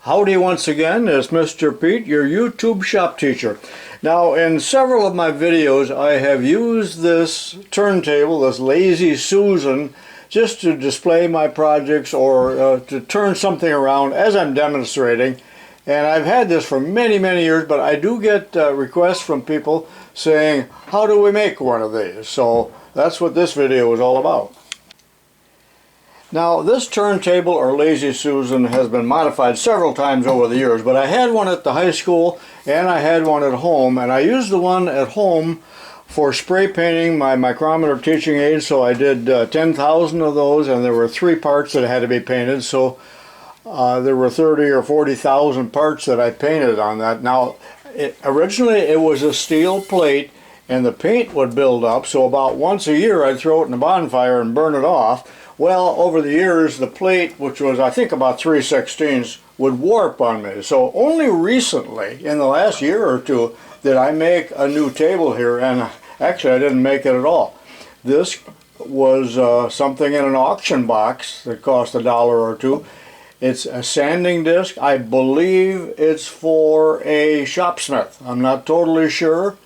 Howdy once again, it's Mr. Pete, your YouTube shop teacher. Now, in several of my videos, I have used this turntable, this Lazy Susan, just to display my projects or to turn something around as I'm demonstrating. And I've had this for many, many years, but I do get requests from people saying, how do we make one of these? So that's what this video is all about. Now, this turntable or Lazy Susan has been modified several times over the years, but I had one at the high school and I had one at home, and I used the one at home for spray painting my micrometer teaching aids. So I did 10,000 of those, and there were 3 parts that had to be painted, so there were 30 or 40,000 parts that I painted on that. Now, originally it was a steel plate and the paint would build up, so about once a year I'd throw it in a bonfire and burn it off. Well, over the years, the plate, which was I think about 3/16, would warp on me. So only recently, in the last year or two, did I make a new table here, and actually I didn't make it at all. This was something in an auction box that cost $1 or $2. It's a sanding disc. I believe it's for a shopsmith. I'm not totally sure.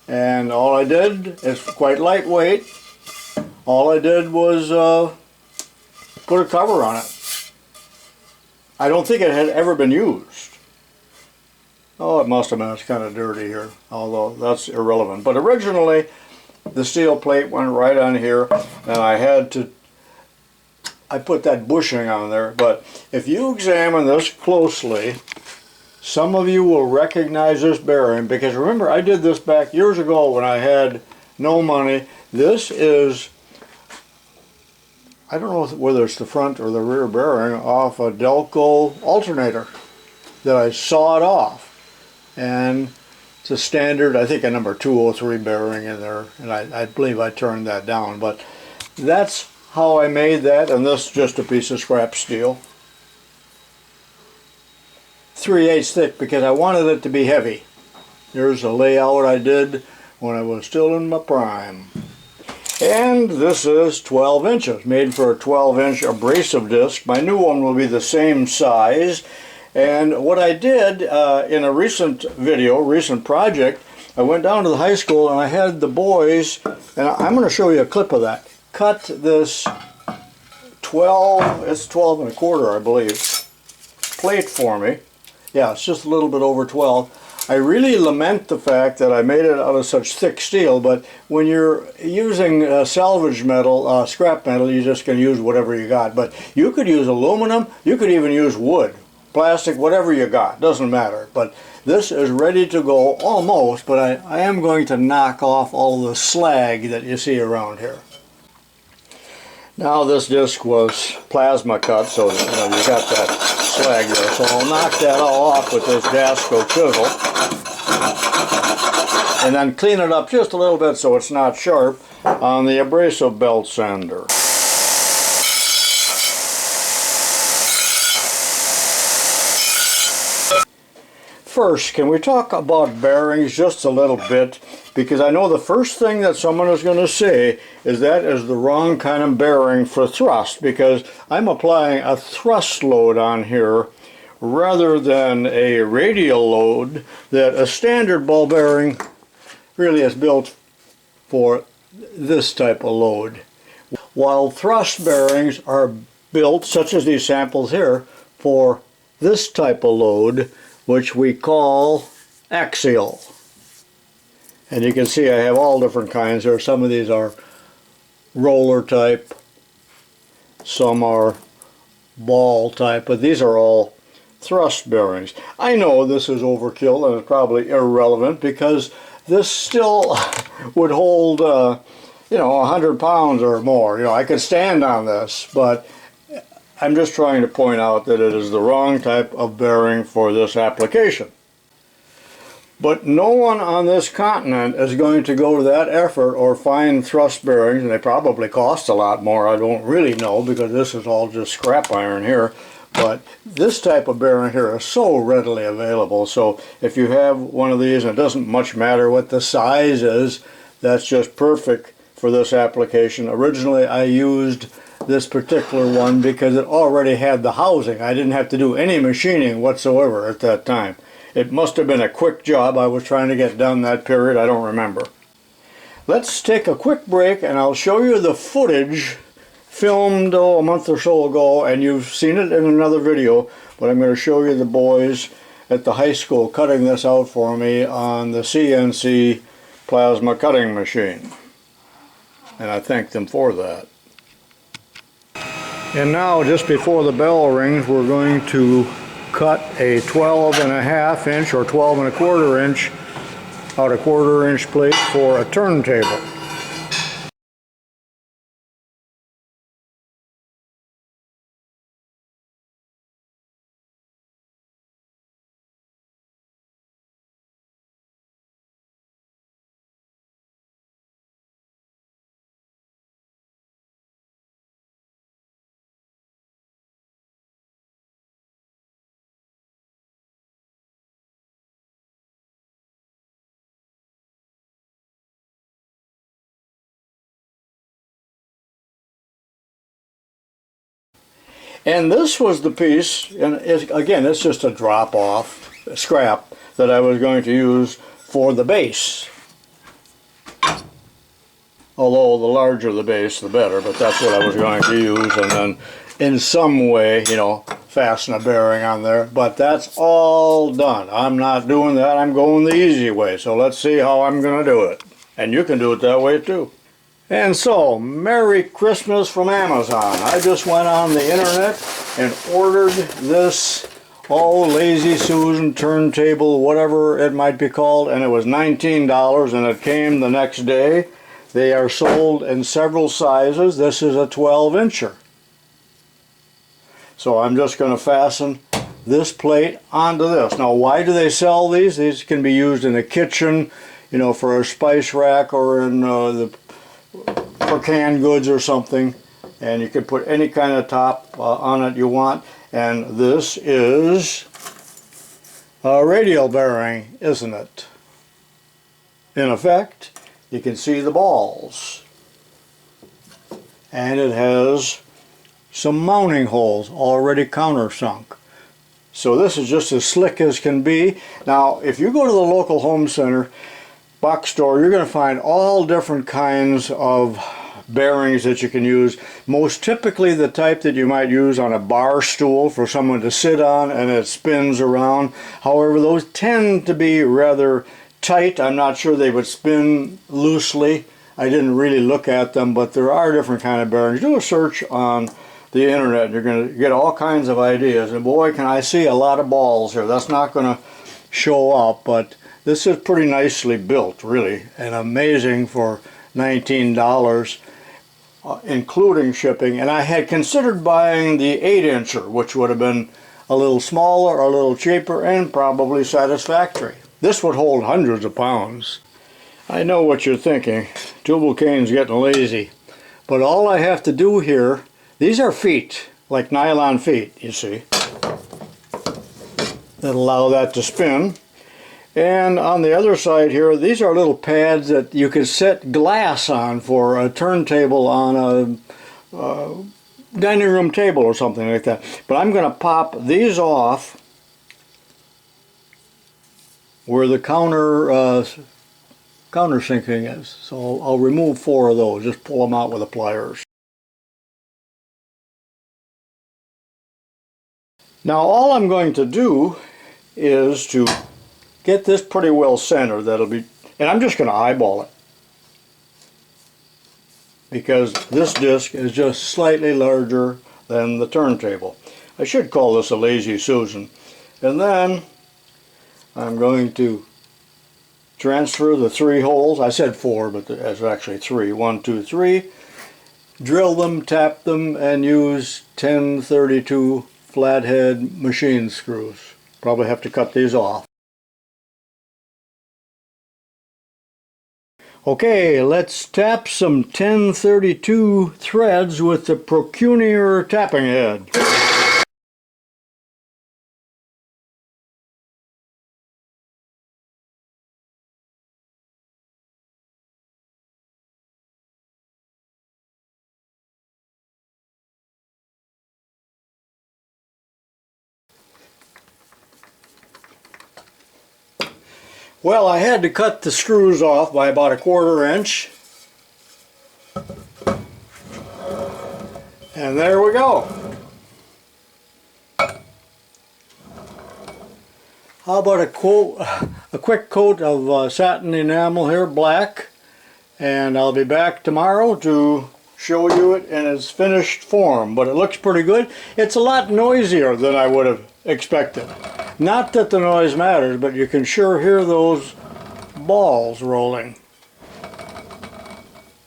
And all I did, it's quite lightweight. All I did was put a cover on it. I don't think it had ever been used. Oh, it must have been. It's kind of dirty here, although that's irrelevant. But originally, the steel plate went right on here, and I put that bushing on there. But if you examine this closely, some of you will recognize this bearing, because remember, I did this back years ago when I had no money. This is, I don't know whether it's the front or the rear bearing off a Delco alternator that I sawed off. And it's a standard, I think a number 203 bearing in there, and I believe I turned that down. But that's how I made that, and this is just a piece of scrap steel. 3/8 thick because I wanted it to be heavy. Here's a layout I did when I was still in my prime. And this is 12 inches, made for a 12-inch abrasive disc. My new one will be the same size. And what I did in a recent project, I went down to the high school and I had the boys, and I'm going to show you a clip of that, cut this 12, it's 12 and a quarter, I believe, plate for me. Yeah, it's just a little bit over 12. I really lament the fact that I made it out of such thick steel, but when you're using salvage metal, scrap metal, you just can use whatever you got. But you could use aluminum, you could even use wood, plastic, whatever you got, doesn't matter. But this is ready to go almost, but I am going to knock off all the slag that you see around here. Now this disc was plasma cut, so you got that slag there. So I'll knock that all off with this Dasco chisel, and then clean it up just a little bit so it's not sharp on the abrasive belt sander. First, can we talk about bearings just a little bit? Because I know the first thing that someone is going to say is that is the wrong kind of bearing for thrust, because I'm applying a thrust load on here rather than a radial load that a standard ball bearing really is built for this type of load. While thrust bearings are built, such as these samples here, for this type of load, which we call axial. And you can see I have all different kinds here. Some of these are roller type, some are ball type, but these are all thrust bearings. I know this is overkill and it's probably irrelevant, because this still would hold 100 pounds or more. I could stand on this, but I'm just trying to point out that it is the wrong type of bearing for this application. But no one on this continent is going to go to that effort or find thrust bearings, and they probably cost a lot more. I don't really know, because this is all just scrap iron here. But this type of bearing here is so readily available. So if you have one of these, and it doesn't much matter what the size is, that's just perfect for this application. Originally I used this particular one because it already had the housing. I didn't have to do any machining whatsoever at that time. It must have been a quick job I was trying to get done that period. I don't remember. Let's take a quick break and I'll show you the footage filmed a month or so ago, and you've seen it in another video, but I'm going to show you the boys at the high school cutting this out for me on the CNC plasma cutting machine. And I thank them for that. And now, just before the bell rings, we're going to cut a 12.5 inch or 12.25 inch out of 1/4 inch plate for a turntable. And this was the piece, and again, it's just a drop-off scrap that I was going to use for the base. Although the larger the base, the better, but that's what I was going to use, and then in some way, you know, fasten a bearing on there. But that's all done. I'm not doing that. I'm going the easy way. So let's see how I'm going to do it. And you can do it that way too. And so, Merry Christmas from Amazon. I just went on the internet and ordered this Lazy Susan turntable, whatever it might be called, and it was $19, and it came the next day. They are sold in several sizes. This is a 12-incher. So I'm just going to fasten this plate onto this. Now, why do they sell these? These can be used in a kitchen, you know, for a spice rack, or in for canned goods or something, and you can put any kind of top on it you want. And this is a radial bearing, isn't it? In effect, you can see the balls, and it has some mounting holes already countersunk. So this is just as slick as can be. Now, if you go to the local home center box store, you're going to find all different kinds of bearings that you can use. Most typically the type that you might use on a bar stool for someone to sit on and it spins around. However, those tend to be rather tight. I'm not sure they would spin loosely. I didn't really look at them, but there are different kind of bearings. Do a search on the internet. You're going to get all kinds of ideas. And boy, can I see a lot of balls here. That's not going to show up, but this is pretty nicely built, really, and amazing for $19, including shipping. And I had considered buying the 8-incher, which would have been a little smaller, a little cheaper, and probably satisfactory. This would hold hundreds of pounds. I know what you're thinking. Tubalcain's getting lazy. But all I have to do here, these are feet, like nylon feet, you see, that allow that to spin. And on the other side here, these are little pads that you can set glass on for a turntable on a dining room table or something like that. But I'm going to pop these off where the countersinking is. So I'll remove 4 of those, just pull them out with the pliers. Now all I'm going to do is to get this pretty well centered. That'll be, and I'm just going to eyeball it, because this disc is just slightly larger than the turntable. I should call this a Lazy Susan. And then I'm going to transfer the 3 holes. I said 4, but there's actually 3. 1, 2, 3. Drill them, tap them, and use 1032 flathead machine screws. Probably have to cut these off. Okay, let's tap some 1032 threads with the Procunier tapping head. Well, I had to cut the screws off by about 1/4 inch. And there we go. How about a quick coat of satin enamel here, black. And I'll be back tomorrow to show you it in its finished form. But it looks pretty good. It's a lot noisier than I would have expected. Not that the noise matters, but you can sure hear those balls rolling.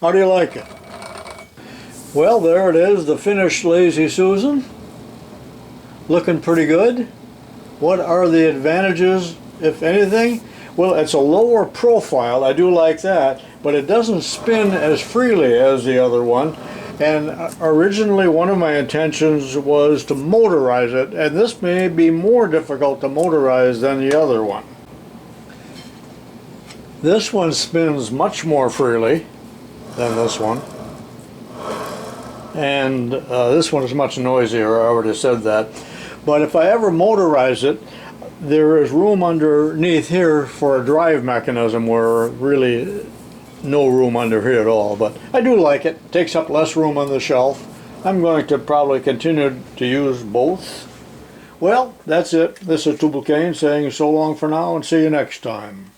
How do you like it? Well, there it is, the finished Lazy Susan. Looking pretty good. What are the advantages, if anything? Well, it's a lower profile, I do like that, but it doesn't spin as freely as the other one. And originally one of my intentions was to motorize it, and this may be more difficult to motorize than the other one. This one spins much more freely than this one. And this one is much noisier, I already said that. But if I ever motorize it, there is room underneath here for a drive mechanism where really no room under here at all. But I do like it. It takes up less room on the shelf. I'm going to probably continue to use both. Well, that's it. This is tubalcain saying so long for now and see you next time.